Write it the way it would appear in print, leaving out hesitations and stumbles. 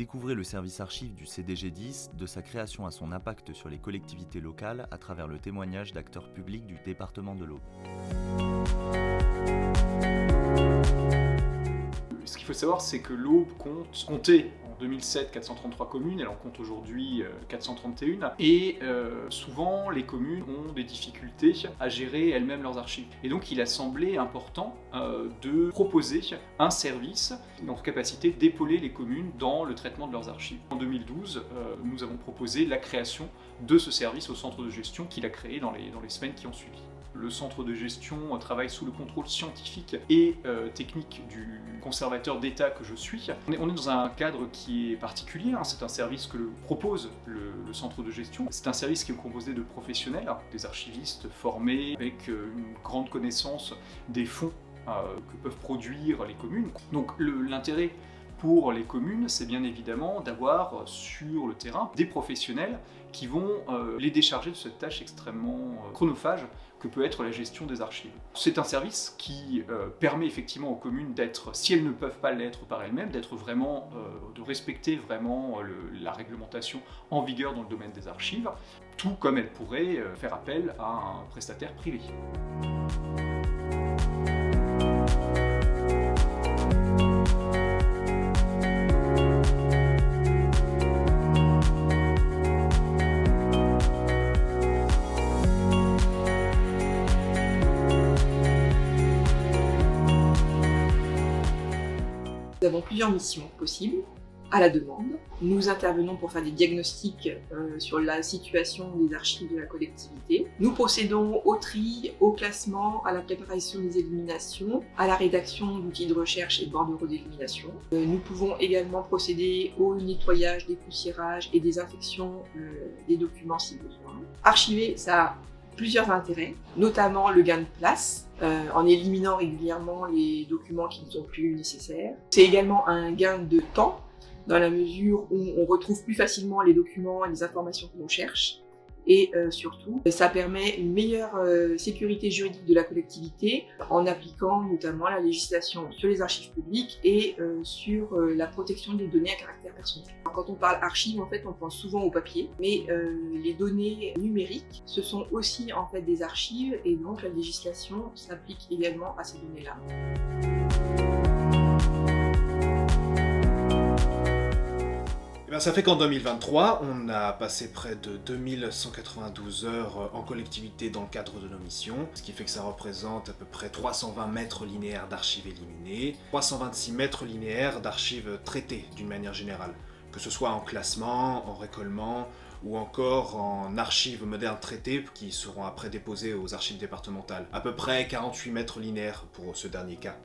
Découvrez le service archives du CDG10, de sa création à son impact sur les collectivités locales à travers le témoignage d'acteurs publics du département de l'Aube. Ce qu'il faut savoir, c'est que l'Aube comptait en 2007 433 communes, elle en compte aujourd'hui 431, et souvent les communes ont des difficultés à gérer elles-mêmes leurs archives. Et donc il a semblé important de proposer un service en capacité d'épauler les communes dans le traitement de leurs archives. En 2012, nous avons proposé la création de ce service au centre de gestion qu'il a créé dans les semaines qui ont suivi. Le centre de gestion travaille sous le contrôle scientifique et technique du conservateur d'État que je suis. On est dans un cadre qui est particulier, c'est un service que propose le centre de gestion. C'est un service qui est composé de professionnels, des archivistes formés avec une grande connaissance des fonds que peuvent produire les communes. Donc l'intérêt pour les communes, c'est bien évidemment d'avoir sur le terrain des professionnels qui vont les décharger de cette tâche extrêmement chronophage que peut être la gestion des archives. C'est un service qui permet effectivement aux communes d'être, si elles ne peuvent pas l'être par elles-mêmes, d'être vraiment, de respecter vraiment la réglementation en vigueur dans le domaine des archives, tout comme elles pourraient faire appel à un prestataire privé. Nous avons plusieurs missions possibles à la demande. Nous intervenons pour faire des diagnostics sur la situation des archives de la collectivité. Nous procédons au tri, au classement, à la préparation des éliminations, à la rédaction d'outils de recherche et de bordereaux d'élimination. Nous pouvons également procéder au nettoyage, dépoussiérage et désinfection des documents si besoin. Archiver, ça a plusieurs intérêts, notamment le gain de place, en éliminant régulièrement les documents qui ne sont plus nécessaires. C'est également un gain de temps, dans la mesure où on retrouve plus facilement les documents et les informations que l'on cherche. Et surtout, ça permet une meilleure sécurité juridique de la collectivité en appliquant notamment la législation sur les archives publiques et sur la protection des données à caractère personnel. Quand on parle archives, en fait, on pense souvent au papier, mais les données numériques, ce sont aussi en fait des archives et donc la législation s'applique également à ces données-là. Ça fait qu'en 2023, on a passé près de 2192 heures en collectivité dans le cadre de nos missions, ce qui fait que ça représente à peu près 320 mètres linéaires d'archives éliminées, 326 mètres linéaires d'archives traitées d'une manière générale, que ce soit en classement, en récollement ou encore en archives modernes traitées qui seront après déposées aux archives départementales. À peu près 48 mètres linéaires pour ce dernier cas.